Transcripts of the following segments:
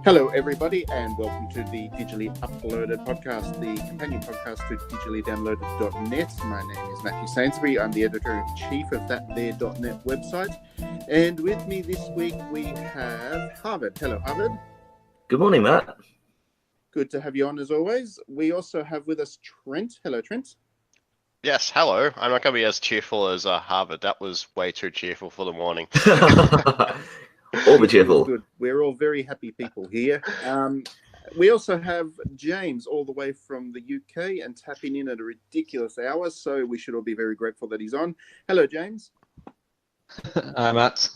Hello, everybody, and welcome to the Digitally Uploaded podcast, the companion podcast to digitallydownloaded.net. My name is Matthew Sainsbury. I'm the editor-in-chief of thatthere.net website. And with me this week, we have Harvard. Hello, Harvard. Good morning, Matt. Good to have you on, as always. We also have with us Trent. Hello, Trent. Yes, hello. I'm not going to be as cheerful as Harvard. That was way too cheerful for the morning. All the cheerful. Good. We're all very happy people here. We also have James all the way from the UK and tapping in at a ridiculous hour, so we should all be very grateful that he's on. Hello, James. Hi, Matt.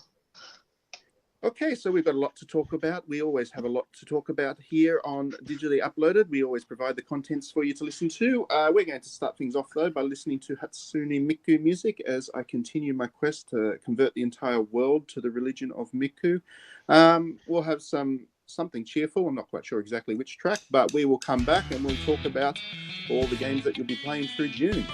Okay, so we've got a lot to talk about. We always have a lot to talk about here on Digitally Uploaded. We always provide the contents for you to listen to. We're going to start things off, though, by listening to Hatsune Miku music as I continue my quest to convert the entire world to the religion of Miku. We'll have something cheerful. I'm not quite sure exactly which track, but we will come back and we'll talk about all the games that you'll be playing through June.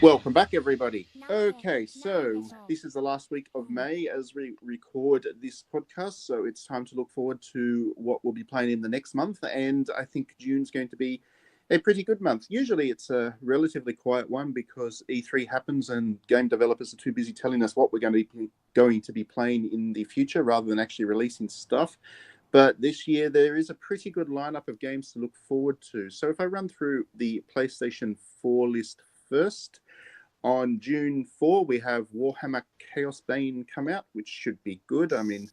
Welcome back, everybody. Okay, so this is the last week of May as we record this podcast, so it's time to look forward to what we'll be playing in the next month, and I think June's going to be a pretty good month. Usually it's a relatively quiet one because E3 happens and game developers are too busy telling us what we're going to be playing in the future rather than actually releasing stuff. But this year there is a pretty good lineup of games to look forward to. So if I run through the PlayStation 4 list first, on June 4, we have Warhammer Chaos Bane come out, which should be good. I mean,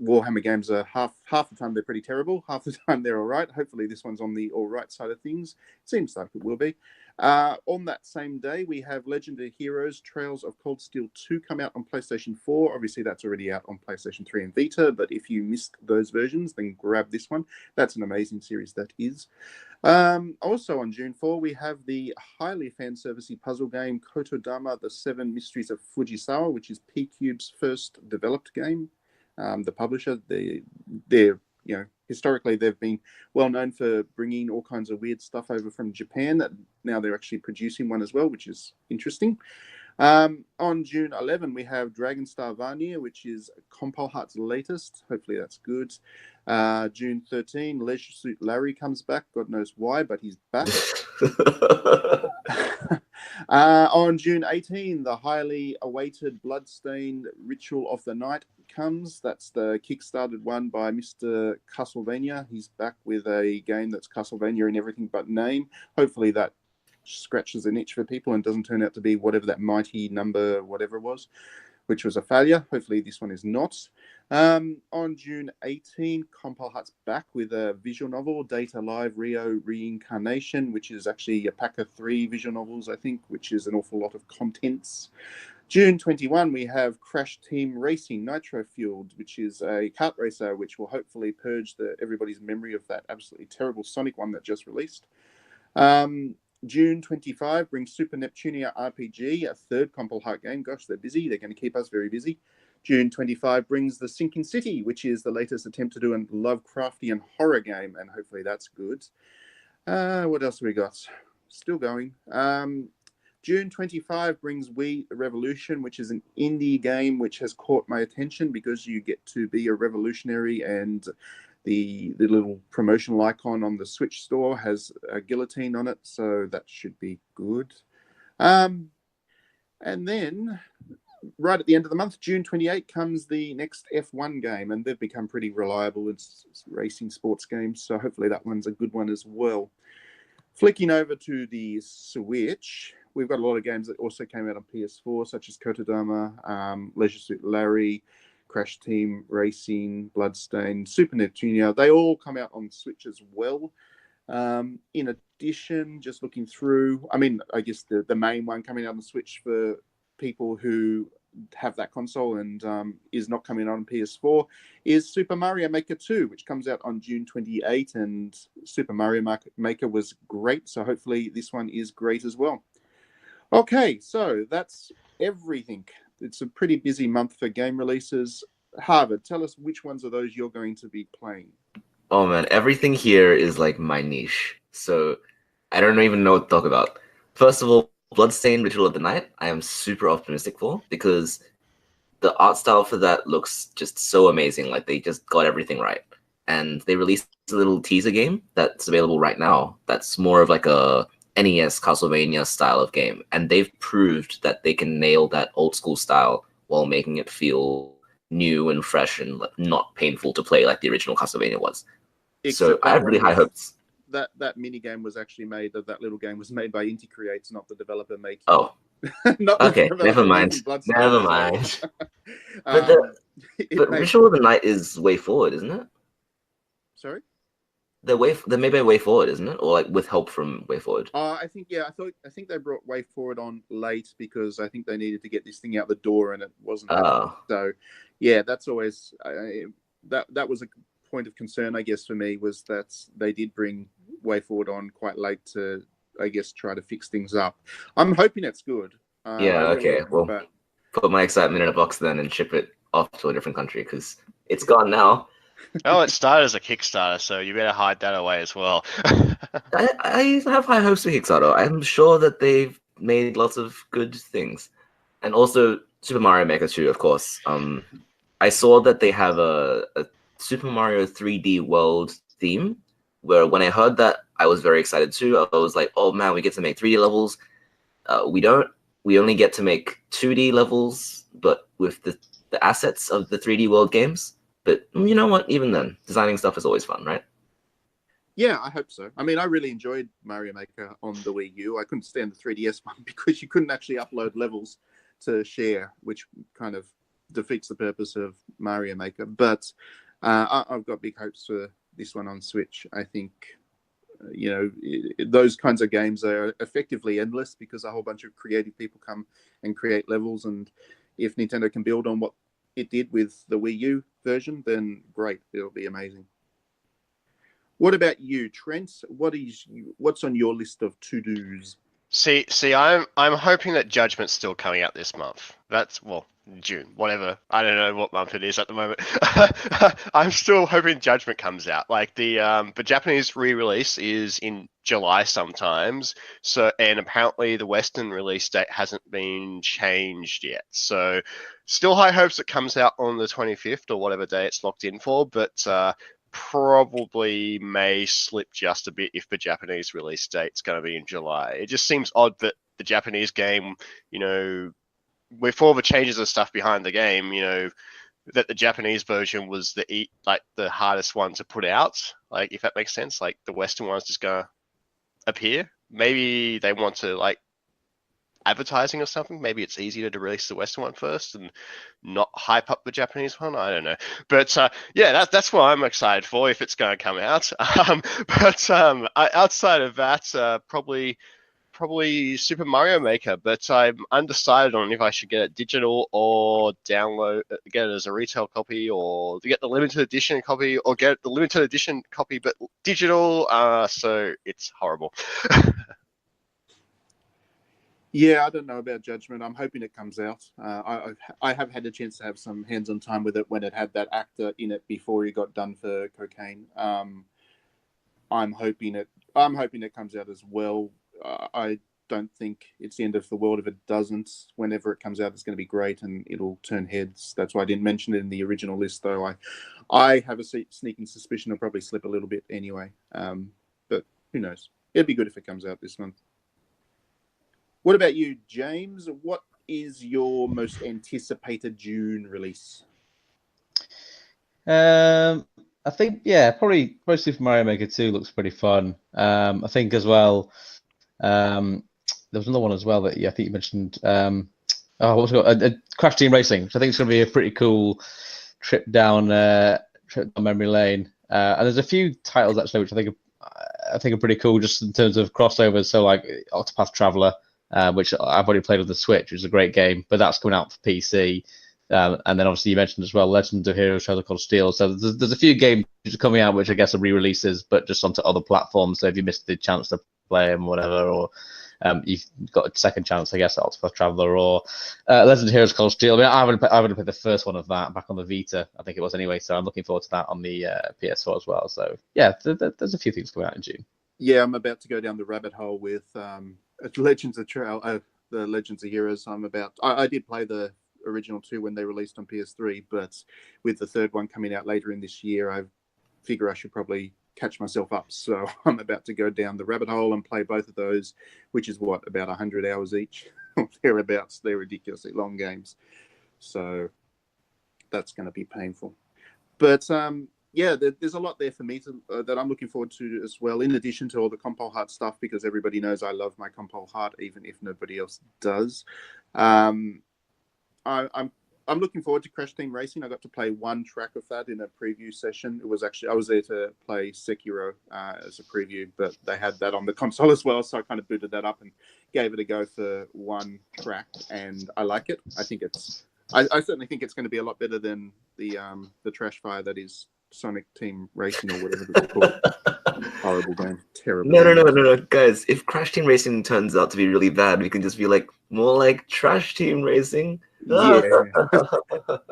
Warhammer games are half the time they're pretty terrible, half the time they're all right. Hopefully this one's on the all right side of things. Seems like it will be. On that same day, we have Legendary Heroes Trails of Cold Steel 2 come out on PlayStation 4. Obviously, that's already out on PlayStation 3 and Vita, but if you missed those versions, then grab this one. That's an amazing series, that is. Also on June 4, we have the highly fan-servicey puzzle game Kotodama, The Seven Mysteries of Fujisawa, which is P-Cube's first developed game. The publisher, they're historically they've been well known for bringing all kinds of weird stuff over from Japan. Now they're actually producing one as well, which is interesting. On June 11, we have Dragon Star Vanir, which is Compile Heart's latest. Hopefully that's good. June 13, Leisure Suit Larry comes back. God knows why, but he's back. On June 18, the highly awaited Bloodstained Ritual of the Night comes. That's the kickstarted one by Mr. Castlevania. He's back with a game that's Castlevania in everything but name. Hopefully that scratches an itch for people and doesn't turn out to be whatever that mighty number whatever was, which was a failure. Hopefully this one is not. On June 18, Compile Heart's back with a visual novel, Data Live Rio Reincarnation, which is actually a pack of 3 visual novels, I think, which is an awful lot of contents. June 21, we have Crash Team Racing Nitro Fueled, which is a kart racer, which will hopefully purge everybody's memory of that absolutely terrible Sonic one that just released. June 25 brings Super Neptunia RPG, a 3rd Compile Heart game. Gosh, they're busy. They're going to keep us very busy. June 25 brings The Sinking City, which is the latest attempt to do a Lovecraftian horror game, and hopefully that's good. What else have we got? Still going. June 25 brings Wii Revolution, which is an indie game which has caught my attention because you get to be a revolutionary, and the little promotional icon on the Switch store has a guillotine on it, so that should be good. And then right at the end of the month, June 28, comes the next F1 game, and they've become pretty reliable. It's racing sports games, so hopefully that one's a good one as well. Flicking over to the Switch, we've got a lot of games that also came out on PS4, such as Kotodama, Leisure Suit Larry, Crash Team Racing, Bloodstained, Super Neptunia. They all come out on Switch as well. In addition, just looking through, I mean, I guess the main one coming out on the Switch for people who have that console and is not coming out on PS4 is Super Mario Maker 2, which comes out on June 28, and Super Mario Maker was great, so hopefully this one is great as well. Okay, so that's everything. It's a pretty busy month for game releases. Harvard, tell us which ones of those you're going to be playing. Oh man, everything here is like my niche, so I don't even know what to talk about. First of all, Bloodstained Ritual of the Night, I am super optimistic for, because the art style for that looks just so amazing. Like, they just got everything right. And they released a little teaser game that's available right now that's more of like a NES Castlevania style of game. And they've proved that they can nail that old school style while making it feel new and fresh and not painful to play like the original Castlevania was. So I have really high hopes. That mini game was actually made, that little game was made by Inti Creates, not the developer making. Oh, okay, never mind. Never mind. But Ritual of the Night is way forward, isn't it? Sorry? They're made by Way Forward, isn't it? Or like with help from Way Forward? I think they brought Way Forward on late because I think they needed to get this thing out the door and it wasn't. So yeah, that's always that was a point of concern, I guess, for me, was that they did bring Way Forward on quite late to, I guess, try to fix things up. I'm hoping it's good. Okay. Well, put my excitement in a box then and ship it off to a different country because it's gone now. Oh, it started as a Kickstarter, so you better hide that away as well. I have high hopes for Kickstarter. I'm sure that they've made lots of good things. And also Super Mario Maker 2, of course. I saw that they have a Super Mario 3D World theme, where when I heard that, I was very excited too. I was like, oh man, we get to make 3D levels. We don't. We only get to make 2D levels, but with the assets of the 3D World games. But you know what? Even then, designing stuff is always fun, right? Yeah, I hope so. I mean, I really enjoyed Mario Maker on the Wii U. I couldn't stand the 3DS one because you couldn't actually upload levels to share, which kind of defeats the purpose of Mario Maker. But I've got big hopes for this one on Switch. I think, those kinds of games are effectively endless because a whole bunch of creative people come and create levels. And if Nintendo can build on what it did with the Wii U version, then great, it'll be amazing. What about you, Trent? What's on your list of to-dos? See, I'm hoping that Judgment's still coming out this month. That's June, whatever. I don't know what month it is at the moment. I'm still hoping Judgment comes out. Like the Japanese re-release is in July sometimes. So, and apparently the Western release date hasn't been changed yet. So, still high hopes it comes out on the 25th or whatever day it's locked in for. But probably may slip just a bit if the Japanese release date's going to be in July. It just seems odd that the Japanese game, with all the changes and stuff behind the game, that the Japanese version was the hardest one to put out. Like, if that makes sense, like the Western one's just going to appear. Maybe they want to advertising or something. Maybe it's easier to release the Western one first and not hype up the Japanese one. I don't know, but that's what I'm excited for if it's going to come out. Outside of that, probably Super Mario Maker, but I'm undecided on if I should get it digital or get it as a retail copy, or get the limited edition copy, or get the limited edition copy but digital. So it's horrible. Yeah, I don't know about Judgment. I'm hoping it comes out. I have had a chance to have some hands-on time with it when it had that actor in it before he got done for cocaine. I'm hoping it comes out as well. I don't think it's the end of the world if it doesn't. Whenever it comes out, it's going to be great and it'll turn heads. That's why I didn't mention it in the original list, though. I have a sneaking suspicion it'll probably slip a little bit anyway. But who knows? It'd be good if it comes out this month. What about you, James? What is your most anticipated June release? I think, probably Super Mario Maker 2 looks pretty fun. I think as well, there was another one as well that I think you mentioned. What was it called? Crash Team Racing, which I think is going to be a pretty cool trip down memory lane. And there's a few titles actually which I think are pretty cool just in terms of crossovers. So like Octopath Traveler, which I've already played on the Switch, which is a great game, but that's coming out for PC. And then obviously you mentioned as well Legend of Heroes Shadow Call Steel. So there's a few games coming out which I guess are re-releases, but just onto other platforms. So if you missed the chance to play them, whatever, or you've got a second chance, I guess, at Octopath Traveler or Legend of Heroes Call Steel. I mean, I haven't played the first one of that back on the Vita, I think it was anyway. So I'm looking forward to that on the PS4 as well. So yeah, there's a few things coming out in June. Yeah, I'm about to go down the rabbit hole with Legends of the Legends of Heroes. I did play the original two when they released on PS3, but with the third one coming out later in this year, I figure I should probably catch myself up. So I'm about to go down the rabbit hole and play both of those, which is about 100 hours each, thereabouts. They're ridiculously long games, so that's going to be painful. But there's a lot there for me that I'm looking forward to as well, in addition to all the Compile Heart stuff, because everybody knows I love my Compile Heart, even if nobody else does. I'm looking forward to Crash Team Racing. I got to play one track of that in a preview session. It was actually, I was there to play Sekiro as a preview, but they had that on the console as well, so I kind of booted that up and gave it a go for one track, and I like it. I certainly think it's going to be a lot better than the trash fire that is Sonic Team Racing or whatever it's called. Horrible game. Terrible. No, guys. If Crash Team Racing turns out to be really bad, we can just be more like Trash Team Racing. Yeah.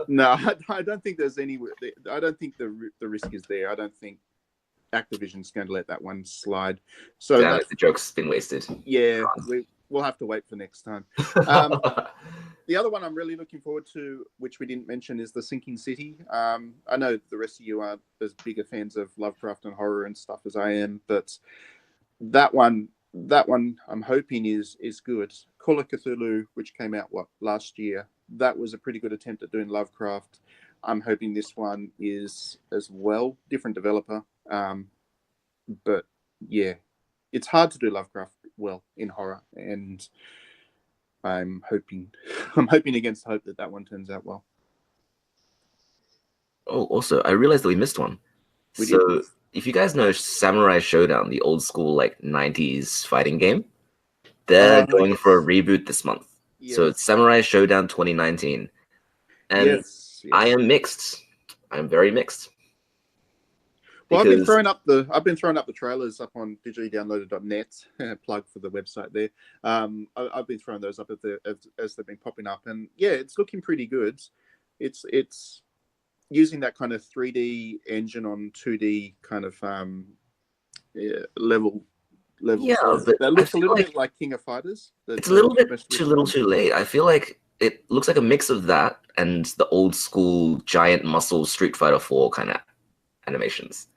No, I don't think there's any. I don't think the risk is there. I don't think Activision's going to let that one slide. So the joke's been wasted. Yeah, we'll have to wait for next time. The other one I'm really looking forward to, which we didn't mention, is the Sinking City. I know the rest of you aren't as bigger fans of Lovecraft and horror and stuff as I am, but that one I'm hoping is good. Call of Cthulhu, which came out last year, that was a pretty good attempt at doing Lovecraft. I'm hoping this one is as well. Different developer, but yeah, it's hard to do Lovecraft well in horror, and I'm hoping against hope that one turns out well. Oh, also, I realized that we missed one. We so, did. if you guys know Samurai Showdown, the old school like 90s fighting game, they're going Yes. for a reboot this month. Yes. So it's Samurai Showdown 2019. And yes. I am mixed. I'm very mixed. Well, I've been Because throwing up the trailers up on digitallydownloaded.net. Plug for the website there. I've been throwing those up as they've been popping up, and yeah, it's looking pretty good. It's using that kind of 3D engine on 2D kind of level. Yeah, that but looks I a little feel bit like King of Fighters. it's a little bit too little too late. I feel like it looks like a mix of that and the old school giant muscle Street Fighter 4 kind of animations.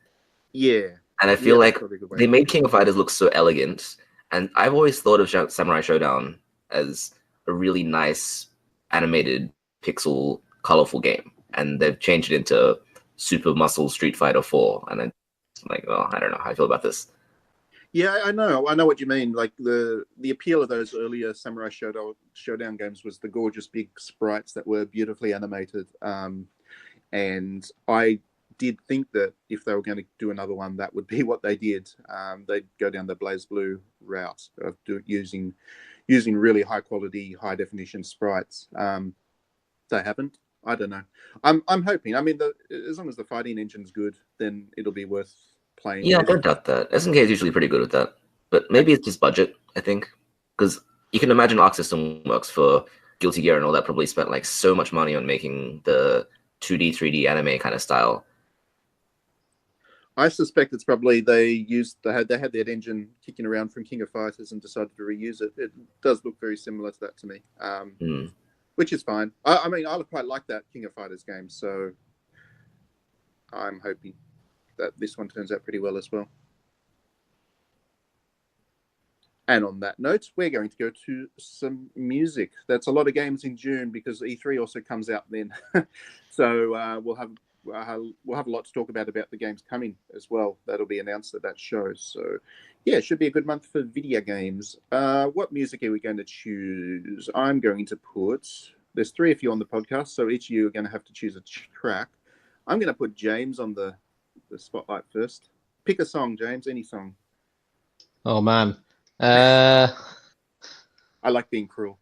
Yeah. And I feel like that's probably a good way they to made put it. King of Fighters look so elegant. And I've always thought of Samurai Showdown as a really nice animated pixel colorful game. And they've changed it into Super Muscle Street Fighter 4. And I'm like, well, I don't know how I feel about this. Yeah, I know what you mean. Like the appeal of those earlier Samurai Showdown games was the gorgeous big sprites that were beautifully animated. And I did think that if they were going to do another one, that would be what they did. They'd go down the BlazBlue route of using really high quality, high definition sprites. They haven't. I don't know. I'm hoping. I mean, as long as the fighting engine's good, then it'll be worth playing. Yeah, I don't doubt that. SNK is usually pretty good with that. But maybe it's just budget, I think. Because you can imagine Arc System Works for Guilty Gear and all that probably spent like so much money on making the 2D, 3D anime kind of style. I suspect it's probably they had that engine kicking around from King of Fighters and decided to reuse it. It does look very similar to that to me, which is fine. I mean, I quite like that King of Fighters game, so I'm hoping that this one turns out pretty well as well. And on that note, we're going to go to some music. That's a lot of games in June because E3 also comes out then. So we'll have a lot to talk about the games coming as well. That'll be announced at that show. So yeah, it should be a good month for video games. What music are we going to choose? I'm going to put, there's 3 of you on the podcast, so each of you are going to have to choose a track. I'm going to put James on the spotlight first. Pick a song, James, any song. Oh man. I like being cruel.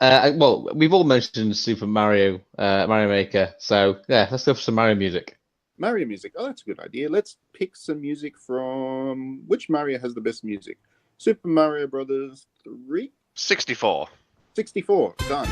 Well, we've all mentioned Super Mario Maker, so yeah, let's go for some Mario music. Mario music. Oh, that's a good idea. Let's pick some music from which Mario has the best music? Super Mario Brothers 3? 64. 64. Done.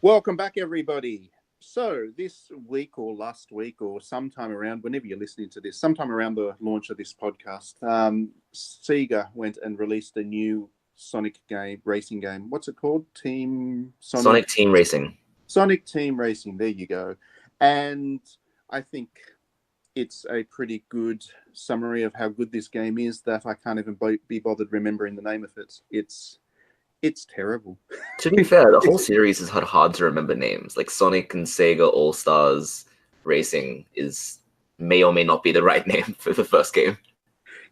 Welcome back, everybody. So this week or last week or sometime around, whenever you're listening to this, sometime around the launch of this podcast, Sega went and released a new Sonic racing game. What's it called? Sonic Team Racing. Sonic Team Racing. There you go. And I think it's a pretty good summary of how good this game is that I can't even be bothered remembering the name of it. It's terrible. To be fair, the whole series has had hard to remember names. Like Sonic and Sega All-Stars Racing may or may not be the right name for the first game.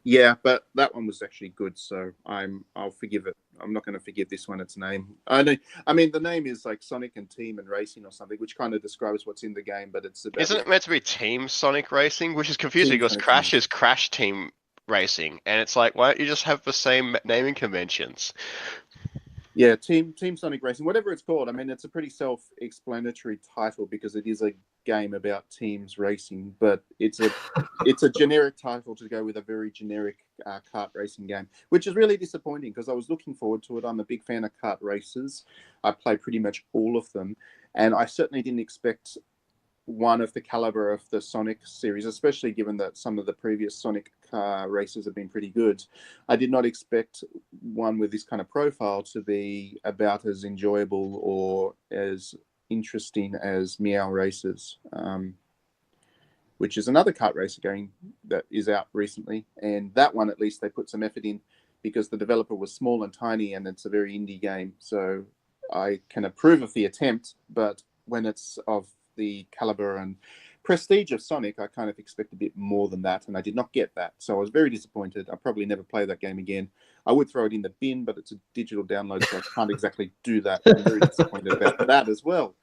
Yeah, but that one was actually good, so I'll forgive it. I'm not going to forgive this one its name. I mean, the name is like Sonic and Team and Racing or something, which kind of describes what's in the game, but it's about... Isn't it meant to be Team Sonic Racing? Which is confusing because Crash is Crash Team Racing, and it's like, why don't you just have the same naming conventions? Yeah, Team Sonic Racing, whatever it's called. I mean, it's a pretty self-explanatory title because it is a game about teams racing, but it's a generic title to go with a very generic kart racing game, which is really disappointing because I was looking forward to it. I'm a big fan of kart races. I play pretty much all of them, and I certainly didn't expect one of the caliber of the Sonic series, especially given that some of the previous Sonic races have been pretty good. I did not expect one with this kind of profile to be about as enjoyable or as interesting as Meow Races, which is another kart racer game that is out recently. And that one, at least, they put some effort in because the developer was small and tiny and it's a very indie game. So I can approve of the attempt, but when it's of the caliber and prestige of Sonic, I kind of expect a bit more than that, and I did not get that. So I was very disappointed. I'll probably never play that game again. I would throw it in the bin, but it's a digital download, so I can't exactly do that. I'm very disappointed about that as well.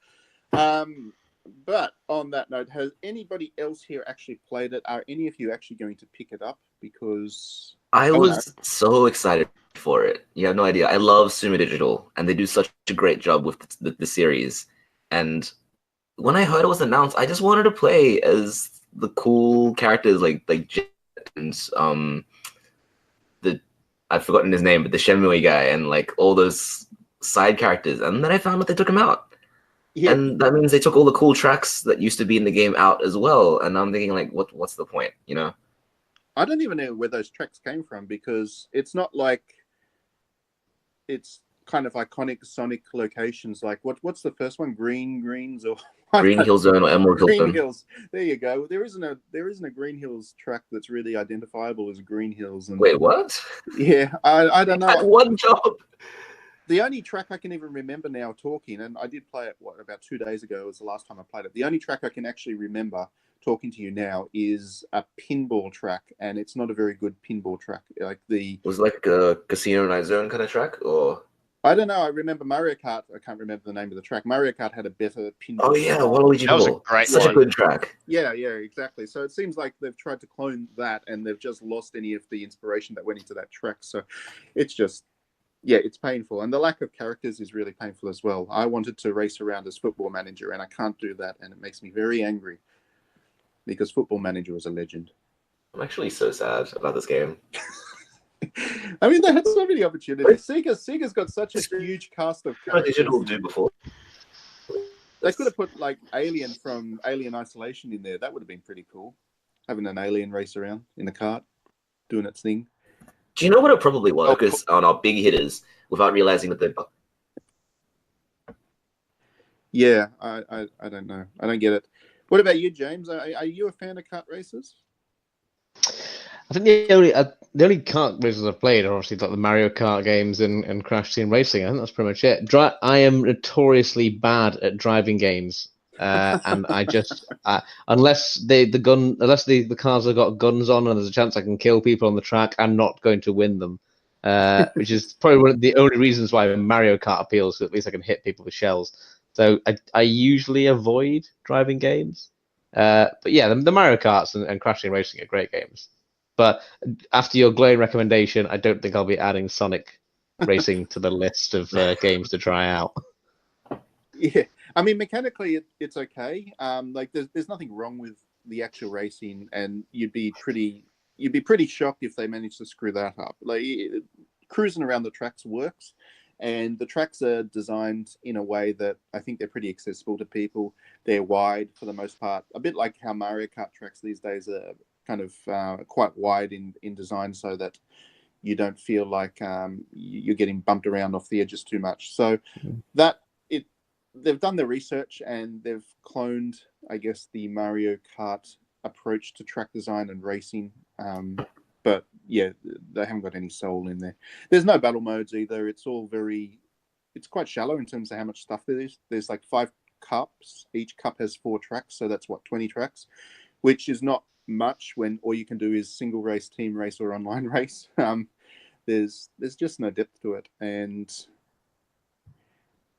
But on that note, has anybody else here actually played it? Are any of you actually going to pick it up? Because I was so excited for it. You have no idea. I love Sumo Digital, and they do such a great job with the series. And when I heard it was announced, I just wanted to play as the cool characters like Jet and I've forgotten his name, but the Shenmue guy and like all those side characters. And then I found out they took him out. Yeah. And that means they took all the cool tracks that used to be in the game out as well. And I'm thinking like, what's the point, you know? I don't even know where those tracks came from because it's not like it's kind of iconic Sonic locations. Like what's the first one? Greens or Green Hill Zone or Emerald Hill Zone. Green Hills. There you go. There isn't a Green Hills track that's really identifiable as Green Hills. And wait, what? Yeah, I don't know. Had one job. The only track I can even remember now talking, and I did play it about 2 days ago was the last time I played it. The only track I can actually remember talking to you now is a pinball track, and it's not a very good pinball track. Was it like a Casino Night Zone kind of track, or? I don't know. I remember Mario Kart. I can't remember the name of the track. Mario Kart had a better pinball. Oh yeah, Waluigi. That was a great Such a good track. Yeah, exactly. So it seems like they've tried to clone that, and they've just lost any of the inspiration that went into that track. So it's just, yeah, it's painful, and the lack of characters is really painful as well. I wanted to race around as Football Manager, and I can't do that, and it makes me very angry because Football Manager was a legend. I'm actually so sad about this game. I mean, they had so many opportunities. Sega's got such a huge cast of characters. Digital do before. They could have put like Alien from Alien Isolation in there. That would have been pretty cool. Having an alien race around in a kart, doing its thing. Do you know what it probably was? Because on our big hitters, without realizing that they're... Yeah, I don't know. I don't get it. What about you, James? Are you a fan of kart races? I think the only kart races I've played are obviously like the Mario Kart games and Crash Team Racing. I think that's pretty much it. I am notoriously bad at driving games, and I just unless the cars have got guns on and there's a chance I can kill people on the track, I'm not going to win them. Which is probably one of the only reasons why Mario Kart appeals, because at least I can hit people with shells. So I usually avoid driving games. But yeah, the Mario Karts and Crash Team Racing are great games. But after your glowing recommendation, I don't think I'll be adding Sonic Racing to the list of games to try out. Yeah, I mean, mechanically, it's okay. Like, there's nothing wrong with the actual racing, and you'd be pretty shocked if they managed to screw that up. Like, cruising around the tracks works, And the tracks are designed in a way that I think they're pretty accessible to people. They're wide for the most part, a bit like how Mario Kart tracks these days are kind of quite wide in design, so that you don't feel like you're getting bumped around off the edges too much. So they've done their research and they've cloned, I guess, the Mario Kart approach to track design and racing. But yeah, they haven't got any soul in there. There's no battle modes either. It's quite shallow in terms of how much stuff there is. There's like 5 cups. Each cup has 4 tracks, so that's 20 tracks, which is not much when all you can do is single race, team race, or online race. There's just no depth to it, and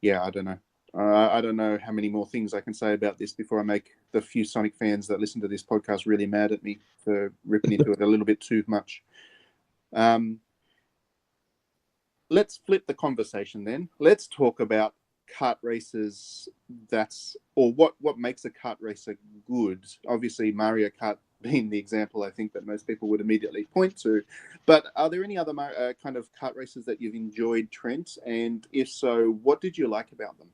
yeah, I don't know. I don't know how many more things I can say about this before I make the few Sonic fans that listen to this podcast really mad at me for ripping into it a little bit too much. Let's flip the conversation then. Let's talk about kart races. What makes a kart racer good. Obviously, Mario Kart being the example I think that most people would immediately point to. But are there any other kind of kart races that you've enjoyed, Trent? And if so, what did you like about them?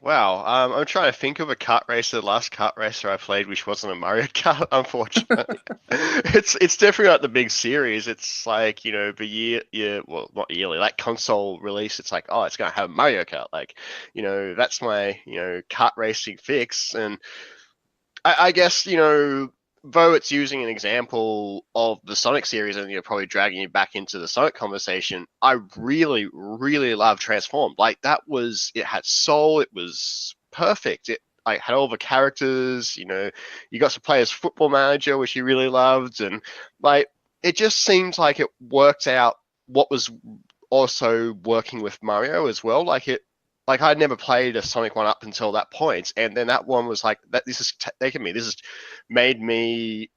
Wow, I'm trying to think of a kart racer. The last kart racer I played, which wasn't a Mario Kart, unfortunately. It's definitely not the big series. It's like, well, not yearly, like console release. It's like, oh, it's gonna have Mario Kart. Like, that's my, kart racing fix. And I guess, though it's using an example of the Sonic series and you're probably dragging you back into the Sonic conversation, I really, really love Transformed. Like it had soul, it was perfect. It had all the characters, you got to play as Football Manager, which you really loved. And like, it just seems like it worked out what was also working with Mario as well. Like I'd never played a Sonic one up until that point, and then that one was like that. This is taken me. This has made me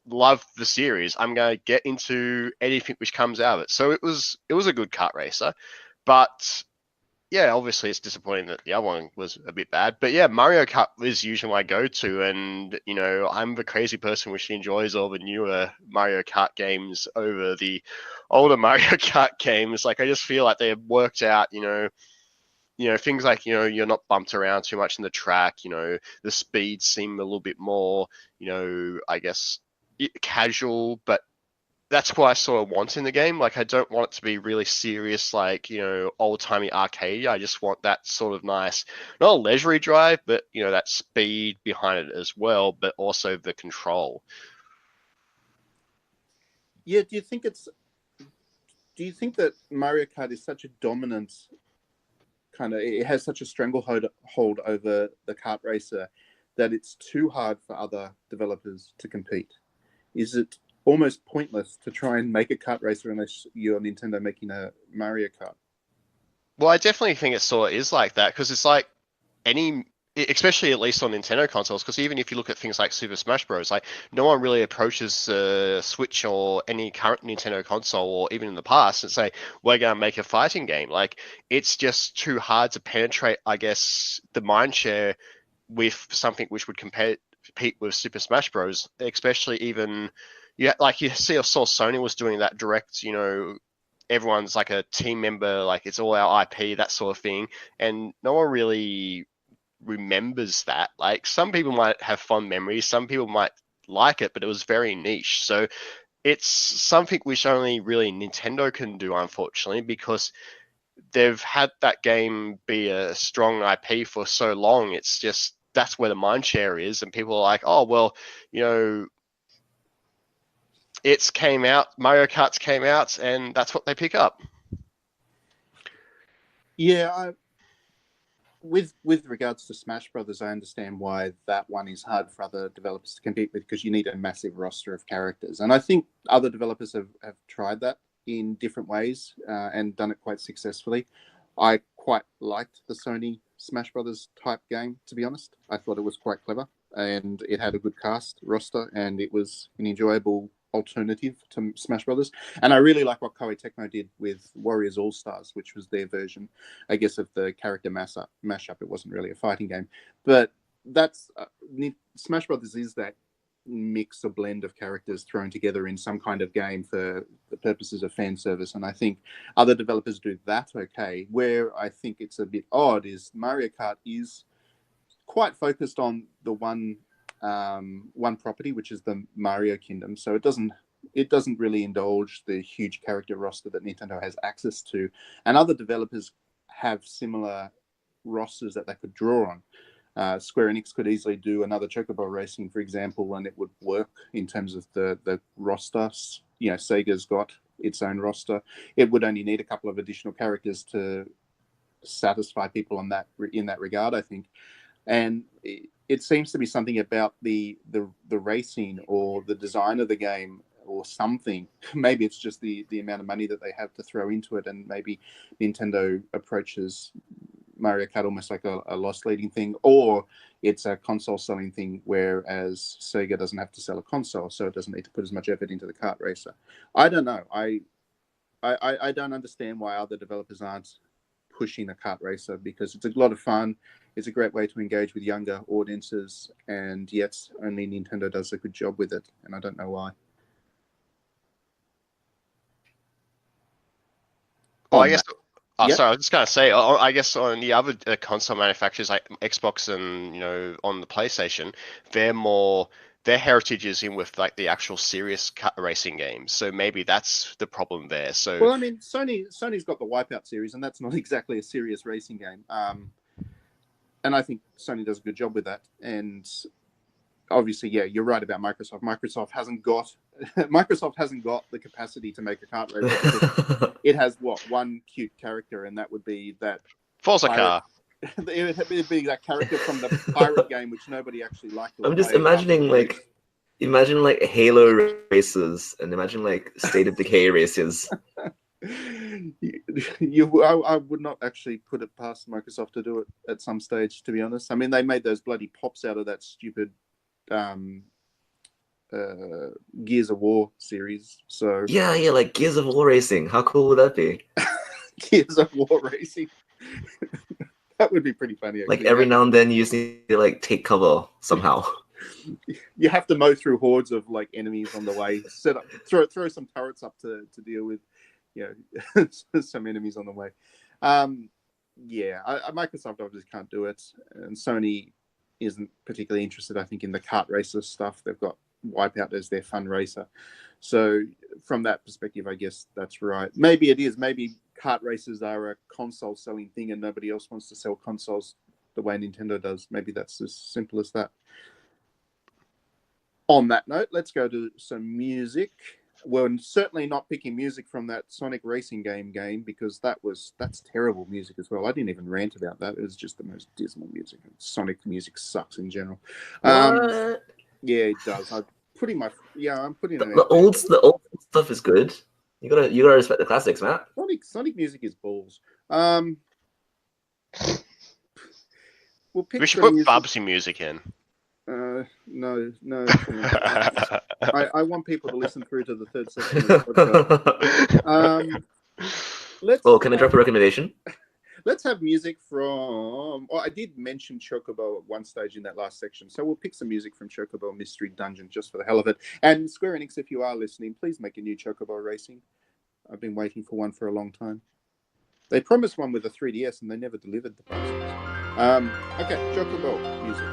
love the series. I'm gonna get into anything which comes out of it. So it was a good kart racer, but yeah, obviously it's disappointing that the other one was a bit bad. But yeah, Mario Kart is usually my go-to, and I'm the crazy person which enjoys all the newer Mario Kart games over the older Mario Kart games. Like I just feel like they have worked out, things like, you're not bumped around too much in the track, the speeds seem a little bit more, I guess, casual, but that's what I sort of want in the game. Like, I don't want it to be really serious, like, old-timey arcade. I just want that sort of nice, not a leisurely drive, but, that speed behind it as well, but also the control. Yeah, do you think that Mario Kart is such a dominant it has such a stranglehold over the kart racer that it's too hard for other developers to compete? Is it almost pointless to try and make a kart racer unless you're Nintendo making a Mario Kart? Well, I definitely think it sort of is like that, because it's like especially at least on Nintendo consoles, because even if you look at things like Super Smash Bros., like no one really approaches Switch or any current Nintendo console, or even in the past, and say, we're going to make a fighting game. Like, it's just too hard to penetrate, I guess, the mindshare with something which would compete with Super Smash Bros., especially even, like you saw Sony was doing that direct, everyone's like a team member, like it's all our IP, that sort of thing, and no one really remembers that. Like, some people might have fond memories, some people might like it, but it was very niche. So it's something which only really Nintendo can do, unfortunately, because they've had that game be a strong IP for so long. It's just, that's where the mind share is, and people are like, oh well, it's came out, Mario Kart's came out, and that's what they pick up. Yeah, with regards to Smash Brothers, I understand why that one is hard for other developers to compete with, because you need a massive roster of characters. And I think other developers have tried that in different ways and done it quite successfully. I quite liked the Sony Smash Brothers type game, to be honest. I thought it was quite clever, and it had a good cast roster, and it was an enjoyable alternative to Smash Brothers. And I really like what Koei Tecmo did with Warriors All Stars, which was their version, I guess, of the character mashup. It wasn't really a fighting game, but that's Smash Brothers is that mix or blend of characters thrown together in some kind of game for the purposes of fan service. And I think other developers do that okay. Where I think it's a bit odd is Mario Kart is quite focused on the one property, which is the Mario Kingdom. So it doesn't really indulge the huge character roster that Nintendo has access to. And other developers have similar rosters that they could draw on. Square Enix could easily do another Chocobo Racing, for example, and it would work in terms of the roster. You know, Sega's got its own roster. It would only need a couple of additional characters to satisfy people in that regard, I think. And it seems to be something about the racing or the design of the game or something. Maybe it's just the amount of money that they have to throw into it, and maybe Nintendo approaches Mario Kart almost like a loss leading thing, or it's a console selling thing, whereas Sega doesn't have to sell a console, so it doesn't need to put as much effort into the kart racer. I don't know. I don't understand why other developers aren't pushing a kart racer, because it's a lot of fun. It's a great way to engage with younger audiences, and yet only Nintendo does a good job with it, and I don't know why. Well, I guess. Yep. Sorry, I was just gonna say. I guess on the other console manufacturers like Xbox and on the PlayStation, their heritage is in with like the actual serious racing games. So maybe that's the problem there. So well, I mean, Sony's got the Wipeout series, and that's not exactly a serious racing game. And I think Sony does a good job with that. And obviously, yeah, you're right about Microsoft. Microsoft hasn't got the capacity to make a kart racer. It has one cute character, and that would be that Forza pirate. car. It'd be that character from the pirate game, which nobody actually liked. I'm just imagining imagine like Halo races, and imagine like State of Decay races. I would not actually put it past Microsoft to do it at some stage, to be honest. I mean, they made those bloody pops out of that stupid Gears of War series. So yeah, like Gears of War racing. How cool would that be? Gears of War racing. That would be pretty funny. Actually. Like every now and then, you just need to like take cover somehow. You have to mow through hordes of like enemies on the way. Set up, throw some turrets up to deal with, some enemies on the way. Microsoft obviously can't do it, and Sony isn't particularly interested, I think, in the kart racer stuff. They've got Wipeout as their fun racer. So from that perspective, I guess that's right. Maybe it is. Maybe kart races are a console selling thing and nobody else wants to sell consoles the way Nintendo does. Maybe that's as simple as that. On that note, let's go to some music. We're certainly not picking music from that Sonic Racing game because that's terrible music as well. I didn't even rant about that. It was just the most dismal music. Sonic music sucks in general. What? Yeah, it does. I'm putting the old stuff is good. You gotta respect the classics, man. Sonic music is balls. We should put Bubsy music in. No. I want people to listen through to the third section of the podcast. Can I drop a recommendation? Let's have music from... I did mention Chocobo at one stage in that last section, so we'll pick some music from Chocobo Mystery Dungeon just for the hell of it. And Square Enix, if you are listening, please make a new Chocobo Racing. I've been waiting for one for a long time. They promised one with a 3DS, and they never delivered the process. Okay, Chocobo music.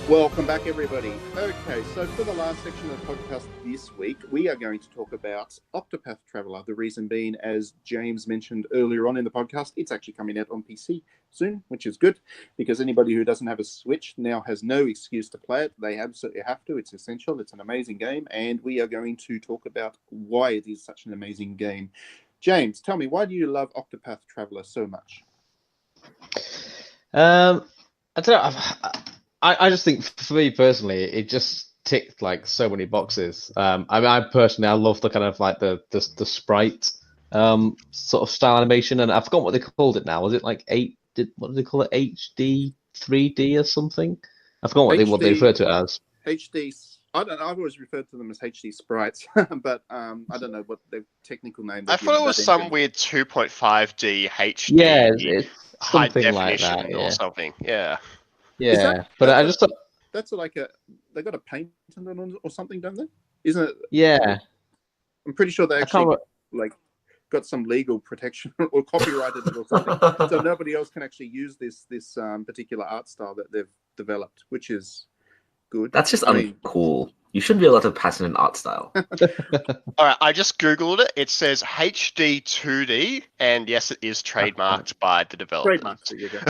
Welcome back, everybody. Okay, so for the last section of the podcast this week, we are going to talk about Octopath Traveler. The reason being, as James mentioned earlier on in the podcast, it's actually coming out on PC soon, which is good, because anybody who doesn't have a Switch now has no excuse to play it. They absolutely have to. It's essential. It's an amazing game, and we are going to talk about why it is such an amazing game. James, tell me, why do you love Octopath Traveler so much? I don't know. I just think for me personally, it just ticked like so many boxes. I mean, I love the kind of like the sprite sort of style animation, and I forgot what they called it now. Was it like what did they call it? HD 3D or something? I forgot what they referred to it as. HD. I don't know. I've always referred to them as HD sprites, but I don't know what the technical name. I thought it was some weird 2.5D HD. Yeah, it's high something definition like that, or something. Yeah. Yeah, but I just thought that's like they got a patent on or something, don't they? Isn't it? Yeah, I'm pretty sure they actually like got some legal protection or copyrighted it or something, so nobody else can actually use this particular art style that they've developed, which is good. That's just uncool. You shouldn't be allowed to patent an art style. All right, I just Googled it. It says HD 2D, and yes, it is trademarked by the developer. Trademarked, there you go.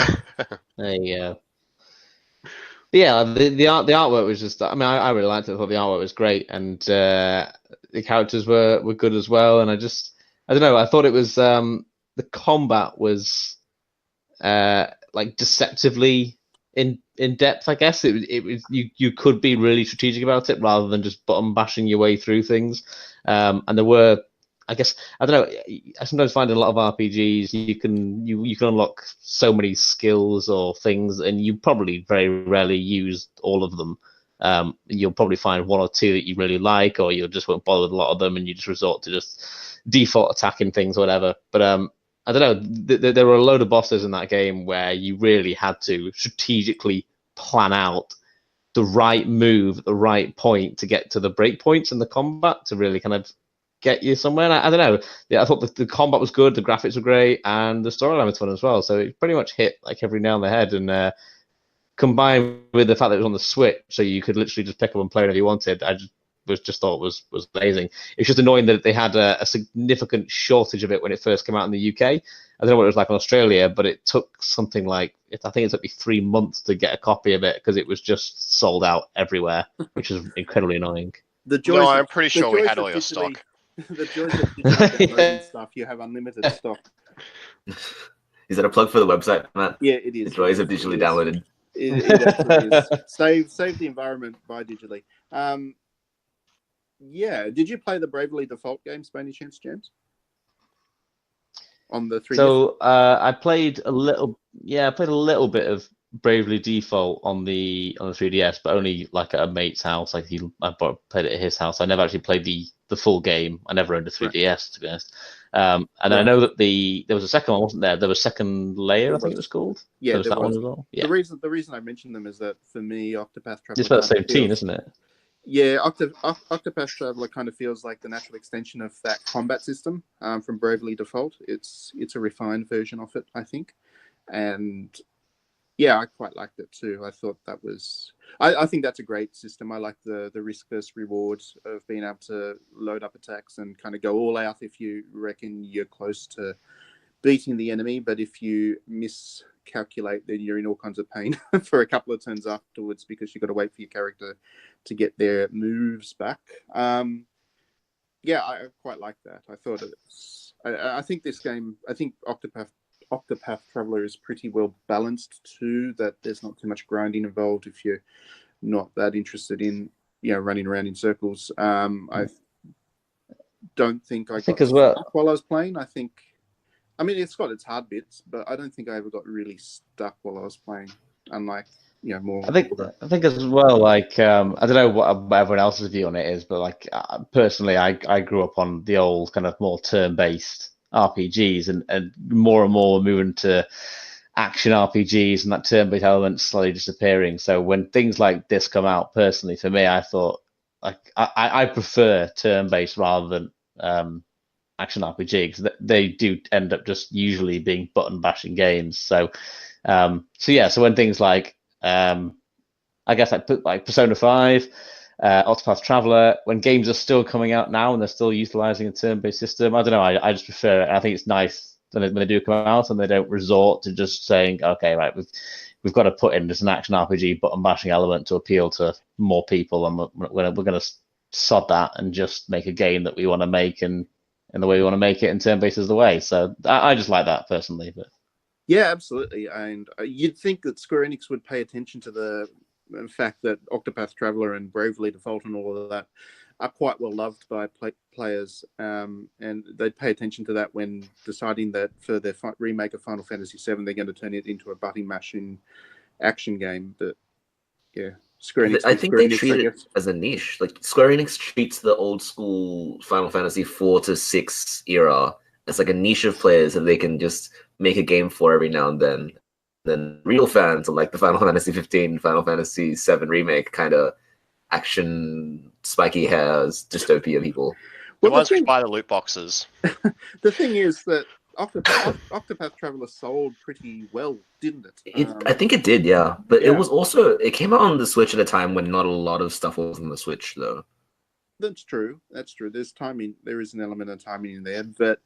There you go. But yeah, the artwork was just. I mean, I really liked it. I thought the artwork was great, and the characters were good as well. And I don't know. I thought it was the combat was like deceptively in depth. I guess it was you could be really strategic about it rather than just button bashing your way through things. And there were. I guess I don't know. I sometimes find in a lot of RPGs you can unlock so many skills or things, and you probably very rarely use all of them. You'll probably find one or two that you really like, or you just won't bother with a lot of them, and you just resort to just default attacking things or whatever. But I don't know. There were a load of bosses in that game where you really had to strategically plan out the right move at the right point to get to the break points in the combat to really kind of get you somewhere. And I don't know. Yeah, I thought the combat was good, the graphics were great, and the storyline was fun as well. So it pretty much hit like every nail on the head. And combined with the fact that it was on the Switch, so you could literally just pick up and play whenever you wanted, I just thought was amazing. It's just annoying that they had a significant shortage of it when it first came out in the UK. I don't know what it was like in Australia, but it took something like I think it took me 3 months to get a copy of it because it was just sold out everywhere, which is incredibly annoying. I'm pretty sure we had all your stock. The joys of digital stuff, you have unlimited stock. Is that a plug for the website, Matt? Yeah, it is. The joys of digitally downloaded. It absolutely is. Save the environment, buy digitally. Yeah, did you play the Bravely Default games by any chance, James? On the 3DS? So I played a little bit of Bravely Default on the 3DS, but only like at a mate's house. Like I played it at his house. I never actually played the full game. I never owned a 3DS, to be honest. And then I know that there was a second one, wasn't there? There was Second Layer, I think it was called. Yeah, there was that one as well. Yeah. The reason I mentioned them is that for me, Octopath Traveler. It's about the same team, isn't it? Yeah, Octopath Traveler kind of feels like the natural extension of that combat system from Bravely Default. It's a refined version of it, I think, and yeah, I quite liked it too. I thought that was. I think that's a great system. I like the risk versus rewards of being able to load up attacks and kind of go all out if you reckon you're close to beating the enemy, but if you miscalculate, then you're in all kinds of pain for a couple of turns afterwards because you've got to wait for your character to get their moves back. Yeah, I quite like that. I thought it was. I think this game. I think Octopath Traveler is pretty well balanced too. That there's not too much grinding involved if you're not that interested in running around in circles. I don't think I got as well stuck while I was playing. I mean, it's got its hard bits, but I don't think I ever got really stuck while I was playing. Unlike more. I think as well. Like I don't know what everyone else's view on it is, but like personally, I grew up on the old kind of more turn-based RPGs, and more moving to action RPGs, and that turn-based element slowly disappearing. So when things like this come out, personally for me, I thought like I prefer turn-based rather than action RPG because they do end up just usually being button bashing games. So yeah, so when things like I I guess like Persona 5, Octopath Traveler, when games are still coming out now and they're still utilizing a turn-based system. I don't know. I just prefer it. I think it's nice when they do come out and they don't resort to just saying, okay, right, we've got to put in just an action RPG button bashing element to appeal to more people, and we're going to sod that and just make a game that we want to make and the way we want to make it, and turn-based is the way. So I just like that personally. But yeah, absolutely. And you'd think that Square Enix would pay attention to the fact that Octopath Traveler and Bravely Default and all of that are quite well loved by players, and they'd pay attention to that when deciding that for their remake of Final Fantasy VII, they're going to turn it into a button mashing action game. But yeah, Square Enix. I think they treat it as a niche. Like Square Enix treats the old school Final Fantasy 4 to 6 era as like a niche of players that they can just make a game for every now and then. Then real fans of like the Final Fantasy 15, Final Fantasy 7 remake kind of action, spiky hairs, dystopia people. The ones who buy the loot boxes. The thing is that Octopath Traveler sold pretty well, didn't it? I think it did, yeah. But yeah. It came out on the Switch at a time when not a lot of stuff was on the Switch, though. That's true. There's timing. There is an element of timing in there, but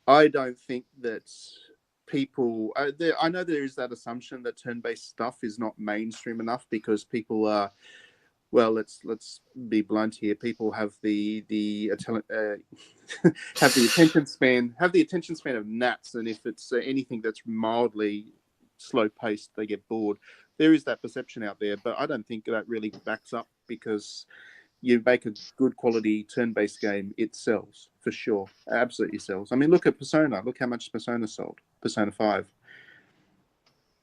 I don't think that people. I know there is that assumption that turn-based stuff is not mainstream enough because people are. Well, let's be blunt here. People have the have the attention span of gnats, and if it's anything that's mildly slow paced, they get bored. There is that perception out there, but I don't think that really backs up, because you make a good quality turn-based game, it sells for sure. It absolutely sells. I mean, look at Persona. Look how much Persona sold. Persona 5.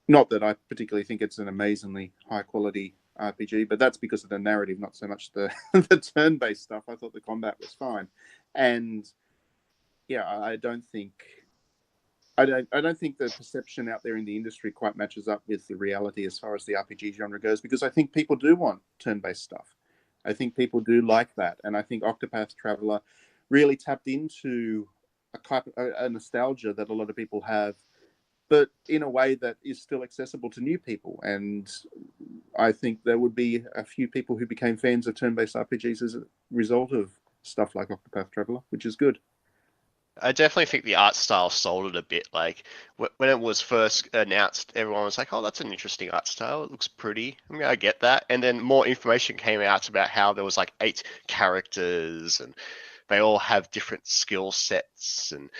Not that I particularly think it's an amazingly high quality RPG, but that's because of the narrative, not so much the the turn-based stuff. I thought the combat was fine, and yeah, I don't think the perception out there in the industry quite matches up with the reality as far as the RPG genre goes, because I think people do want turn-based stuff. I think people do like that, and I think Octopath Traveler really tapped into a nostalgia that a lot of people have, but in a way that is still accessible to new people. And I think there would be a few people who became fans of turn-based RPGs as a result of stuff like Octopath Traveler, which is good. I definitely think the art style sold it a bit. Like when it was first announced, everyone was like, "Oh, that's an interesting art style. It looks pretty." I mean, I get that. And then more information came out about how there was like 8 characters, and they all have different skill sets. And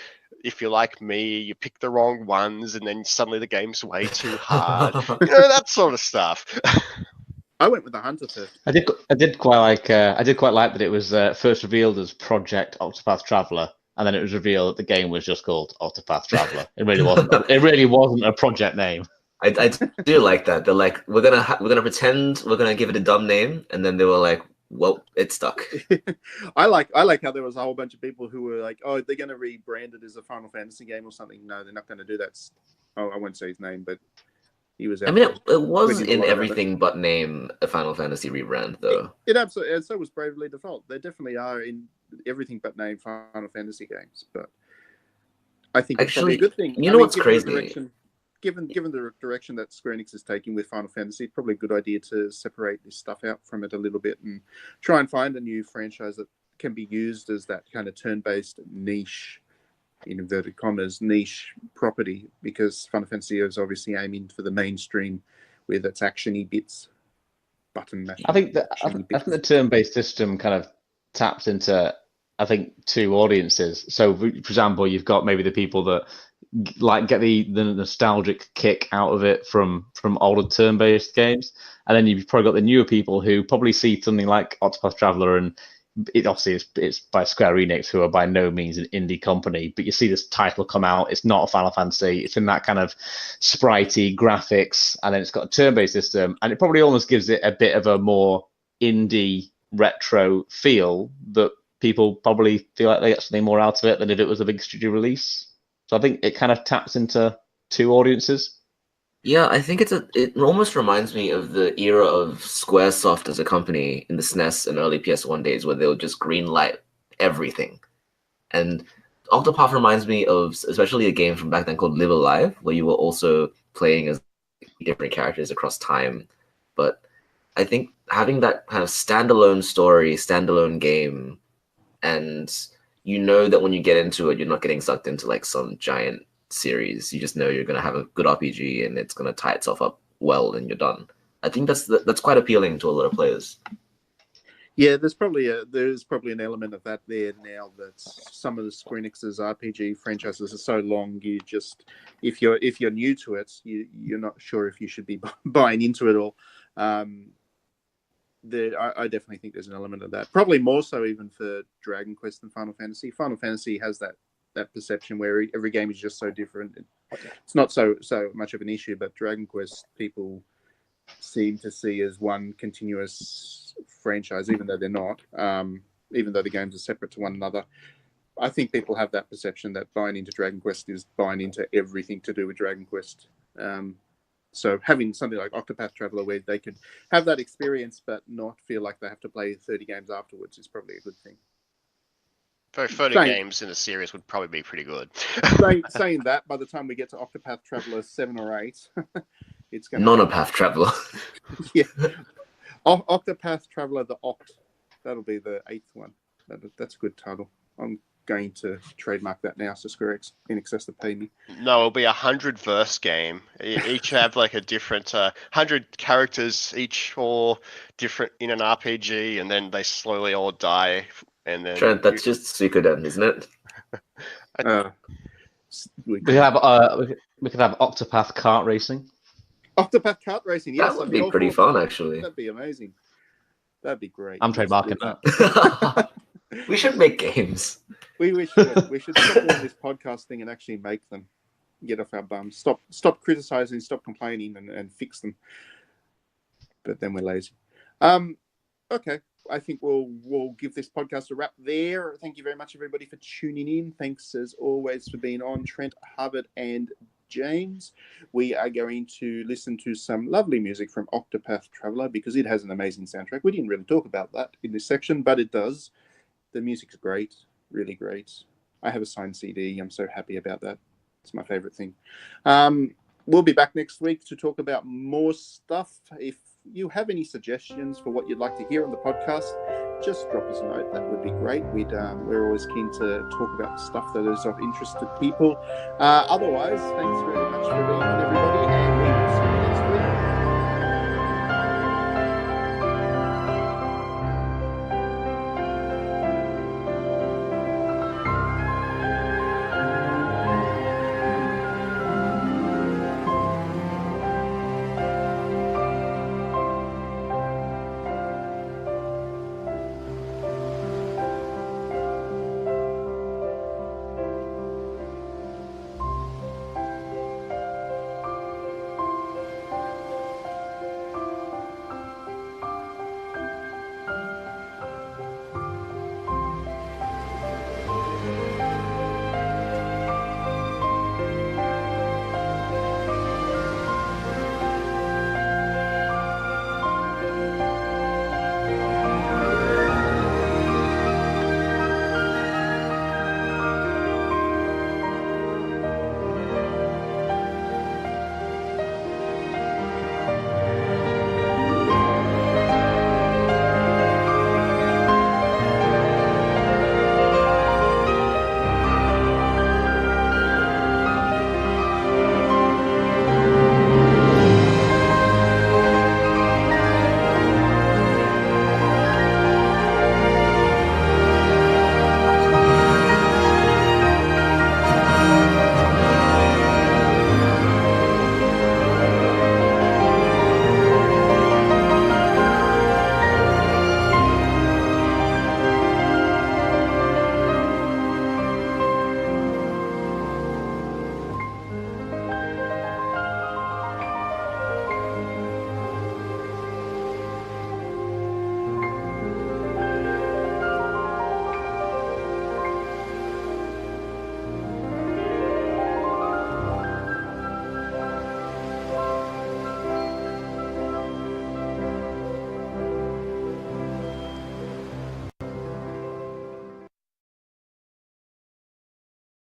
if you're like me, you pick the wrong ones, and then suddenly the game's way too hard. That sort of stuff. I went with the Hunter first. I did quite like that it was first revealed as Project Octopath Traveler, and then it was revealed that the game was just called Octopath Traveler. It really wasn't. It really wasn't a project name. I do like that. They're like, we're gonna pretend we're gonna give it a dumb name, and then they were like, well, it stuck. I like how there was a whole bunch of people who were like, oh, they're going to rebrand it as a Final Fantasy game or something. No, they're not going to do that. Oh, I won't say his name, but he was. I mean, it was in everything but name a Final Fantasy rebrand, though. It absolutely, and so was Bravely Default. They definitely are in everything but name Final Fantasy games. But I think it's probably a good thing. You know what's crazy? Given the direction that Square Enix is taking with Final Fantasy, it's probably a good idea to separate this stuff out from it a little bit and try and find a new franchise that can be used as that kind of turn-based niche, in inverted commas, niche property, because Final Fantasy is obviously aiming for the mainstream with its actiony bits, button mashing. I think the turn-based system kind of taps into, I think, 2 audiences. So, for example, you've got maybe the people that like get the nostalgic kick out of it from older turn-based games, and then you've probably got the newer people who probably see something like Octopath Traveler, and it obviously it's by Square Enix, who are by no means an indie company, but you see this title come out, it's not a Final Fantasy, it's in that kind of spritey graphics, and then it's got a turn-based system, and it probably almost gives it a bit of a more indie retro feel that people probably feel like they get something more out of it than if it was a big studio release. So I think it kind of taps into 2 audiences. Yeah, I think it almost reminds me of the era of Squaresoft as a company in the SNES and early PS1 days, where they'll just greenlight everything. And Octopath reminds me of especially a game from back then called Live Alive, where you were also playing as different characters across time. But I think having that kind of standalone story, standalone game, and you know that when you get into it, you're not getting sucked into like some giant series. You just know you're gonna have a good RPG and it's gonna tie itself up well, and you're done. I think that's quite appealing to a lot of players. Yeah, there's probably an element of that there now that some of the Square Enix's RPG franchises are so long. You just if you're new to it, you're not sure if you should be buying into it all. I definitely think there's an element of that. Probably more so even for Dragon Quest than Final Fantasy. Final Fantasy has that perception where every game is just so different. It's not so much of an issue, but Dragon Quest people seem to see as one continuous franchise, even though they're not. Even though the games are separate to one another, I think people have that perception that buying into Dragon Quest is buying into everything to do with Dragon Quest. So having something like Octopath Traveler where they could have that experience but not feel like they have to play 30 games afterwards is probably a good thing. 30 games in a series would probably be pretty good. saying that, by the time we get to Octopath Traveler 7 or 8, it's going to... Nonopath Traveler. Yeah. Octopath Traveler, the Oct. That'll be the 8th one. That's a good title. I'm going to trademark that now so Square Enix to pay me. No, it'll be 100 verse game. Each have like a different 100 characters, each all different in an RPG, and then they slowly all die. And then Trent, that's just Suikoden, isn't it? We could have Octopath kart racing. Octopath kart racing, yes. That would be pretty fun, actually. That'd be amazing. That'd be great. I'm trademarking that. We should make games. We should. We should stop doing this podcast thing and actually make them. Get off our bums. Stop criticizing, stop complaining, and fix them. But then we're lazy. Okay. I think we'll give this podcast a wrap there. Thank you very much, everybody, for tuning in. Thanks, as always, for being on, Trent, Harvard, and James. We are going to listen to some lovely music from Octopath Traveler because it has an amazing soundtrack. We didn't really talk about that in this section, but it does. The music's great, really great. I have a signed CD. I'm so happy about that. It's my favorite thing. We'll be back next week to talk about more stuff. If you have any suggestions for what you'd like to hear on the podcast, just drop us a note. That would be great. We're always keen to talk about stuff that is of interest to people. Otherwise, thanks very much for being on.